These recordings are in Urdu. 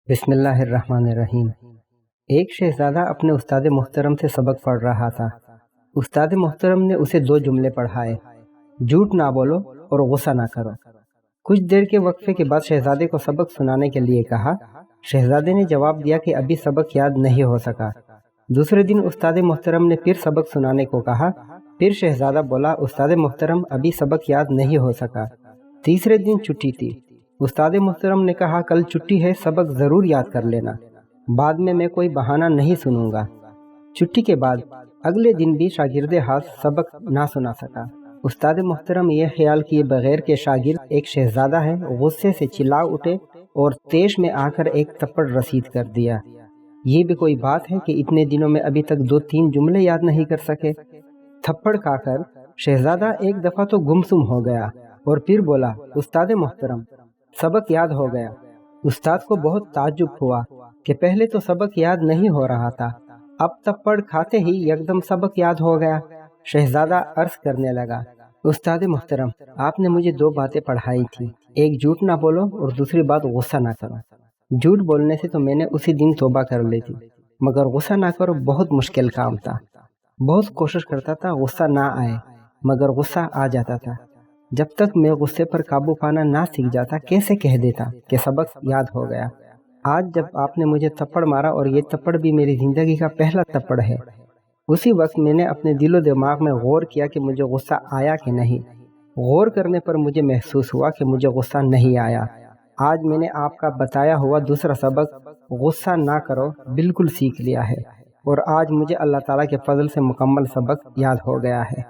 بسم اللہ الرحمن الرحیم۔ ایک شہزادہ اپنے استاد محترم سے سبق پڑھ رہا تھا۔ استاد محترم نے اسے 2 جملے پڑھائے، جھوٹ نہ بولو اور غصہ نہ کرو۔ کچھ دیر کے وقفے کے بعد شہزادے کو سبق سنانے کے لیے کہا۔ شہزادے نے جواب دیا کہ ابھی سبق یاد نہیں ہو سکا۔ دوسرے دن استاد محترم نے پھر سبق سنانے کو کہا۔ پھر شہزادہ بولا، استاد محترم ابھی سبق یاد نہیں ہو سکا۔ تیسرے دن چھٹی تھی۔ استاد محترم نے کہا، کل چھٹی ہے، سبق ضرور یاد کر لینا، بعد میں کوئی بہانہ نہیں سنوں گا۔ چھٹی کے بعد اگلے دن بھی شاگرد ہاتھ سبق نہ سنا سکا۔ استاد محترم یہ خیال کیے بغیر کہ شاگرد ایک شہزادہ ہے، غصے سے چلا اٹھے اور تیش میں آ کر ایک تھپڑ رسید کر دیا۔ یہ بھی کوئی بات ہے کہ اتنے دنوں میں ابھی تک 2-3 جملے یاد نہیں کر سکے۔ تھپڑ کھا کر شہزادہ ایک دفعہ تو گمسم ہو گیا اور پھر بولا، استاد محترم سبق یاد ہو گیا۔ استاد کو بہت تعجب ہوا کہ پہلے تو سبق یاد نہیں ہو رہا تھا، اب تھپڑ کھاتے ہی یکدم سبق یاد ہو گیا۔ شہزادہ عرض کرنے لگا، استاد محترم آپ نے مجھے 2 باتیں پڑھائی تھی، ایک جھوٹ نہ بولو اور دوسری بات غصہ نہ کرو۔ جھوٹ بولنے سے تو میں نے اسی دن توبہ کر لی تھی، مگر غصہ نہ کرو بہت مشکل کام تھا۔ بہت کوشش کرتا تھا غصہ نہ آئے، مگر غصہ آ جاتا تھا۔ جب تک میں غصے پر قابو پانا نہ سیکھ جاتا کیسے کہہ دیتا کہ سبق یاد ہو گیا۔ آج جب آپ نے مجھے تھپڑ مارا اور یہ تھپڑ بھی میری زندگی کا پہلا تھپڑ ہے، اسی وقت میں نے اپنے دل و دماغ میں غور کیا کہ مجھے غصہ آیا کہ نہیں۔ غور کرنے پر مجھے محسوس ہوا کہ مجھے غصہ نہیں آیا۔ آج میں نے آپ کا بتایا ہوا دوسرا سبق غصہ نہ کرو بالکل سیکھ لیا ہے، اور آج مجھے اللہ تعالیٰ کے فضل سے مکمل سبق یاد ہو گیا ہے۔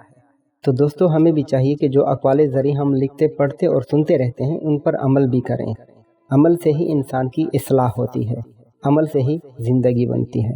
تو دوستو ہمیں بھی چاہیے کہ جو اقوال زرعی ہم لکھتے پڑھتے اور سنتے رہتے ہیں ان پر عمل بھی کریں۔ عمل سے ہی انسان کی اصلاح ہوتی ہے، عمل سے ہی زندگی بنتی ہے۔